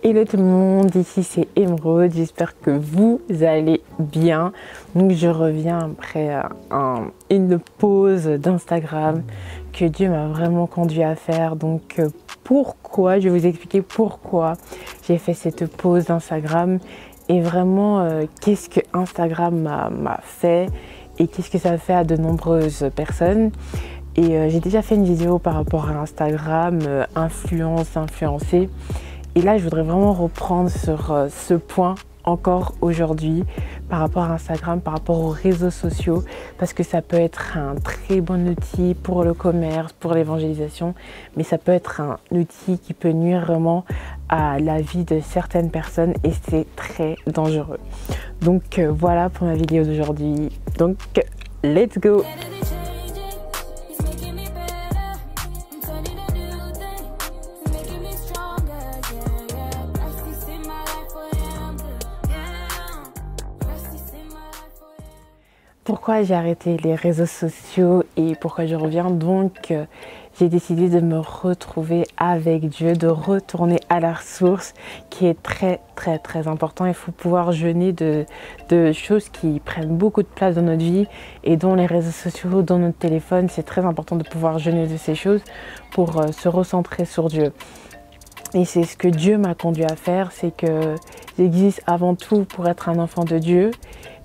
Hello tout le monde, ici c'est Émeraude, j'espère que vous allez bien. Donc je reviens après une pause d'Instagram que Dieu m'a vraiment conduit à faire. Donc pourquoi, je vais vous expliquer pourquoi j'ai fait cette pause d'Instagram et vraiment qu'est-ce que Instagram m'a fait et qu'est-ce que ça fait à de nombreuses personnes. Et j'ai déjà fait une vidéo par rapport à Instagram, influencer. Et là, je voudrais vraiment reprendre sur ce point encore aujourd'hui par rapport à Instagram, par rapport aux réseaux sociaux, parce que ça peut être un très bon outil pour le commerce, pour l'évangélisation, mais ça peut être un outil qui peut nuire vraiment à la vie de certaines personnes et c'est très dangereux. Donc voilà pour ma vidéo d'aujourd'hui. Donc let's go! Pourquoi j'ai arrêté les réseaux sociaux et pourquoi je reviens? Donc j'ai décidé de me retrouver avec Dieu, de retourner à la source qui est très important. Il faut pouvoir jeûner de choses qui prennent beaucoup de place dans notre vie et dont les réseaux sociaux, dans notre téléphone. C'est très important de pouvoir jeûner de ces choses pour se recentrer sur Dieu. Et c'est ce que Dieu m'a conduit à faire, c'est que j'existe avant tout pour être un enfant de Dieu.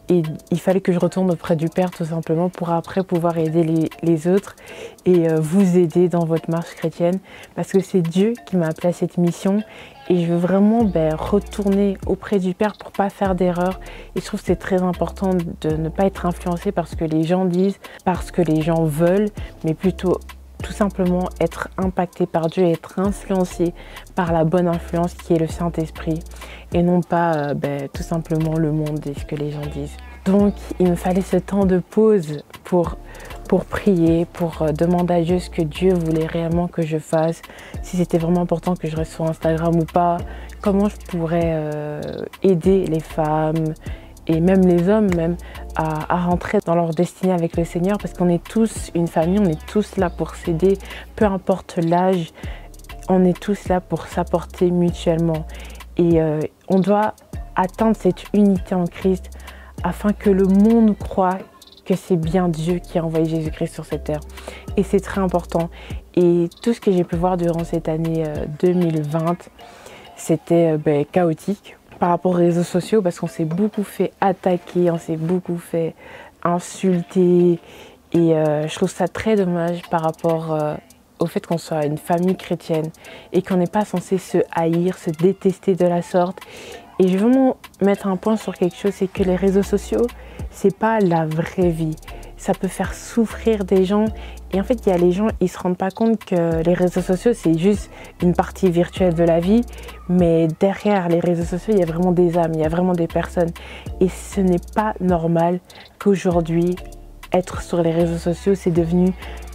Et il fallait que je retourne auprès du Père tout simplement pour après pouvoir aider les autres et vous aider dans votre marche chrétienne parce que c'est Dieu qui m'a appelé à cette mission et je veux vraiment retourner auprès du Père pour pas faire d'erreur. Et je trouve que c'est très important de ne pas être influencé par ce que les gens disent, par ce que les gens veulent, mais plutôt tout simplement être impacté par Dieu et être influencé par la bonne influence qui est le Saint-Esprit et non pas tout simplement le monde et ce que les gens disent. Donc il me fallait ce temps de pause pour prier, pour demander à Dieu ce que Dieu voulait réellement que je fasse, si c'était vraiment important que je reste sur Instagram ou pas, comment je pourrais aider les femmes et même les hommes à rentrer dans leur destinée avec le Seigneur parce qu'on est tous une famille, on est tous là pour s'aider, peu importe l'âge, on est tous là pour s'apporter mutuellement et on doit atteindre cette unité en Christ afin que le monde croie que c'est bien Dieu qui a envoyé Jésus-Christ sur cette terre et c'est très important. Et tout ce que j'ai pu voir durant cette année 2020 c'était chaotique par rapport aux réseaux sociaux parce qu'on s'est beaucoup fait attaquer, on s'est beaucoup fait insulter et je trouve ça très dommage par rapport au fait qu'on soit une famille chrétienne et qu'on n'est pas censé se haïr, se détester de la sorte. Et je veux vraiment mettre un point sur quelque chose, c'est que les réseaux sociaux, c'est pas la vraie vie. Ça peut faire souffrir des gens et en fait il y a les gens, ils se rendent pas compte que les réseaux sociaux c'est juste une partie virtuelle de la vie, mais derrière les réseaux sociaux il y a vraiment des âmes, il y a vraiment des personnes et ce n'est pas normal qu'aujourd'hui être sur les réseaux sociaux c'est devenu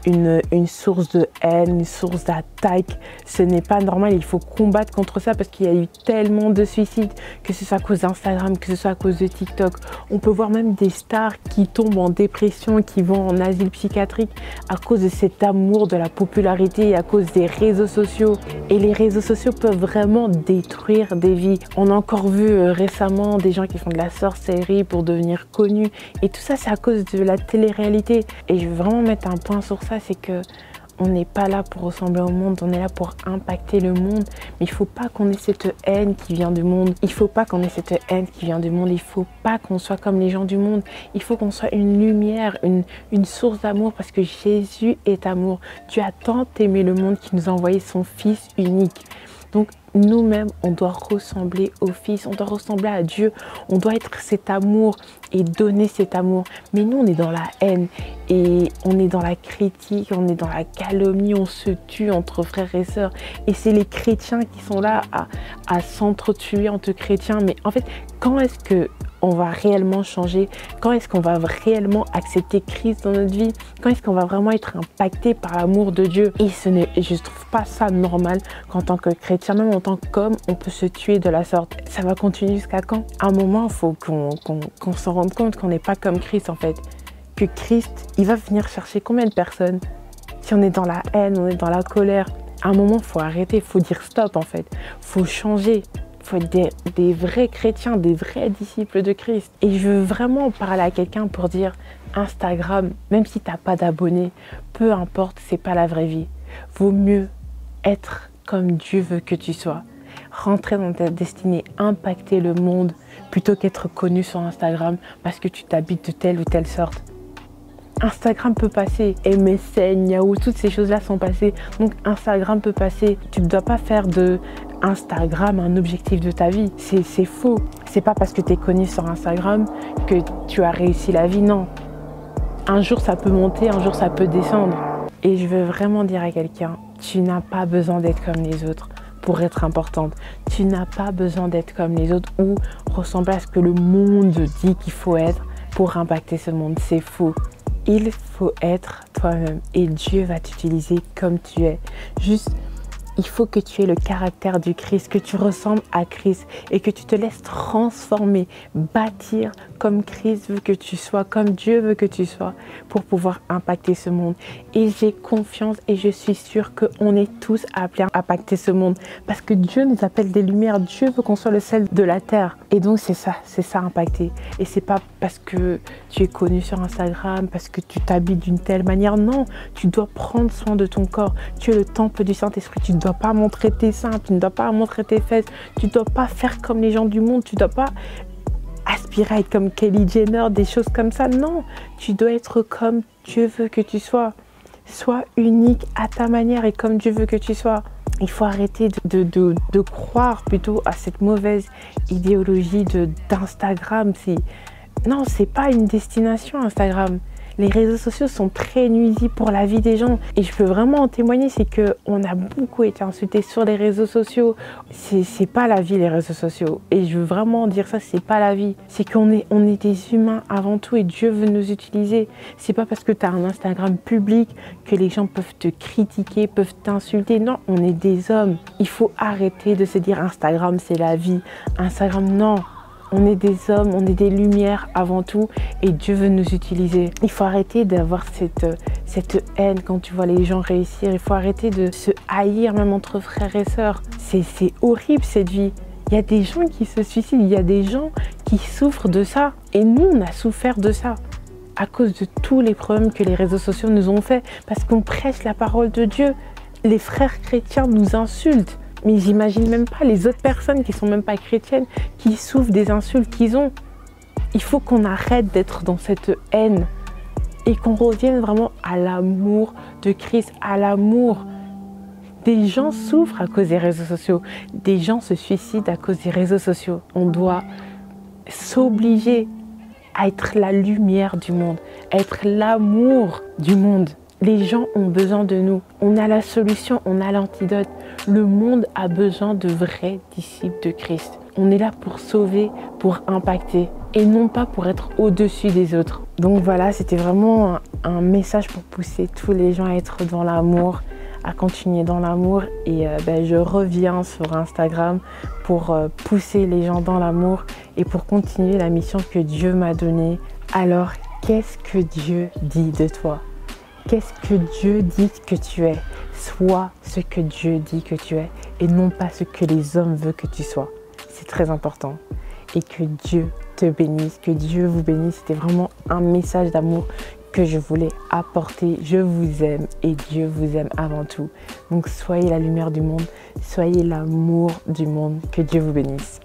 une source de haine, une source d'attaque. Ce n'est pas normal, il faut combattre contre ça parce qu'il y a eu tellement de suicides, que ce soit à cause d'Instagram, que ce soit à cause de TikTok. On peut voir même des stars qui tombent en dépression, qui vont en asile psychiatrique à cause de cet amour de la popularité et à cause des réseaux sociaux. Et les réseaux sociaux peuvent vraiment détruire des vies. On a encore vu récemment des gens qui font de la sorcellerie pour devenir connus et tout ça c'est à cause de la télé-réalité. Et je veux vraiment mettre un point sur ça, c'est que on n'est pas là pour ressembler au monde, on est là pour impacter le monde. Mais il ne faut pas qu'on ait cette haine qui vient du monde. Il ne faut pas qu'on ait cette haine qui vient du monde. Il ne faut pas qu'on soit comme les gens du monde. Il faut qu'on soit une lumière, une source d'amour parce que Jésus est amour. Dieu a tant aimé le monde qu'il nous a envoyé son Fils unique. Donc nous-mêmes, on doit ressembler au Fils, on doit ressembler à Dieu, on doit être cet amour et donner cet amour. Mais nous, on est dans la haine et on est dans la critique, on est dans la calomnie, on se tue entre frères et sœurs. Et c'est les chrétiens qui sont là à s'entretuer entre chrétiens. Mais en fait, quand est-ce que on va réellement changer? Quand est-ce qu'on va réellement accepter Christ dans notre vie? Quand est-ce qu'on va vraiment être impacté par l'amour de Dieu? Et je ne trouve pas ça normal qu'en tant que chrétien, même en tant qu'homme, on peut se tuer de la sorte. Ça va continuer jusqu'à quand? À un moment, il faut qu'on s'en rende compte qu'on n'est pas comme Christ en fait. Que Christ, il va venir chercher combien de personnes? Si on est dans la haine, on est dans la colère, à un moment, il faut arrêter, il faut dire stop en fait. Il faut changer. faut être des vrais chrétiens, des vrais disciples de Christ. Et je veux vraiment parler à quelqu'un pour dire Instagram, même si tu n'as pas d'abonnés, peu importe, c'est pas la vraie vie. Vaut mieux être comme Dieu veut que tu sois. Rentrer dans ta destinée, impacter le monde plutôt qu'être connu sur Instagram parce que tu t'habites de telle ou telle sorte. Instagram peut passer, MSN, Yahoo, toutes ces choses-là sont passées. Donc Instagram peut passer. Tu ne dois pas faire de Instagram un objectif de ta vie. C'est faux. C'est pas parce que tu es connu sur Instagram que tu as réussi la vie, non. Un jour ça peut monter, un jour ça peut descendre. Et je veux vraiment dire à quelqu'un, tu n'as pas besoin d'être comme les autres pour être importante. Tu n'as pas besoin d'être comme les autres ou ressembler à ce que le monde dit qu'il faut être pour impacter ce monde. C'est faux. Il faut être toi-même et Dieu va t'utiliser comme tu es. Juste, il faut que tu aies le caractère du Christ, que tu ressembles à Christ et que tu te laisses transformer, bâtir comme Christ veut que tu sois, comme Dieu veut que tu sois pour pouvoir impacter ce monde. Et j'ai confiance et je suis sûre qu'on est tous appelés à impacter ce monde parce que Dieu nous appelle des lumières. Dieu veut qu'on soit le sel de la terre. Et donc c'est ça impacter. Et c'est pas parce que tu es connu sur Instagram, parce que tu t'habilles d'une telle manière. Non, tu dois prendre soin de ton corps. Tu es le temple du Saint-Esprit. Tu ne dois pas montrer tes seins, tu ne dois pas montrer tes fesses, tu ne dois pas faire comme les gens du monde, tu ne dois pas aspirer à être comme Kylie Jenner, des choses comme ça. Non, tu dois être comme Dieu veut que tu sois. Sois unique à ta manière et comme Dieu veut que tu sois. Il faut arrêter de croire plutôt à cette mauvaise idéologie d'Instagram. Non, c'est pas une destination Instagram. Les réseaux sociaux sont très nuisibles pour la vie des gens. Et je peux vraiment en témoigner, c'est qu'on a beaucoup été insultés sur les réseaux sociaux. C'est pas la vie, les réseaux sociaux. Et je veux vraiment dire ça, c'est pas la vie. C'est qu'on est des humains avant tout et Dieu veut nous utiliser. C'est pas parce que tu as un Instagram public que les gens peuvent te critiquer, peuvent t'insulter. Non, on est des hommes. Il faut arrêter de se dire Instagram, c'est la vie. Instagram, non. On est des hommes, on est des lumières avant tout et Dieu veut nous utiliser. Il faut arrêter d'avoir cette haine quand tu vois les gens réussir. Il faut arrêter de se haïr même entre frères et sœurs. C'est horrible cette vie. Il y a des gens qui se suicident, il y a des gens qui souffrent de ça. Et nous, on a souffert de ça à cause de tous les problèmes que les réseaux sociaux nous ont fait. Parce qu'on prêche la parole de Dieu. Les frères chrétiens nous insultent. Mais j'imagine même pas les autres personnes qui sont même pas chrétiennes qui souffrent des insultes qu'ils ont. Il faut qu'on arrête d'être dans cette haine et qu'on revienne vraiment à l'amour de Christ, à l'amour. Des gens souffrent à cause des réseaux sociaux. Des gens se suicident à cause des réseaux sociaux. On doit s'obliger à être la lumière du monde, à être l'amour du monde. Les gens ont besoin de nous. On a la solution, on a l'antidote. Le monde a besoin de vrais disciples de Christ. On est là pour sauver, pour impacter et non pas pour être au-dessus des autres. Donc voilà, c'était vraiment un message pour pousser tous les gens à être dans l'amour, à continuer dans l'amour. Et je reviens sur Instagram pour pousser les gens dans l'amour et pour continuer la mission que Dieu m'a donnée. Alors, qu'est-ce que Dieu dit de toi ? Qu'est-ce que Dieu dit que tu es? Sois ce que Dieu dit que tu es et non pas ce que les hommes veulent que tu sois. C'est très important. Et que Dieu te bénisse, que Dieu vous bénisse. C'était vraiment un message d'amour que je voulais apporter. Je vous aime et Dieu vous aime avant tout. Donc soyez la lumière du monde, soyez l'amour du monde. Que Dieu vous bénisse.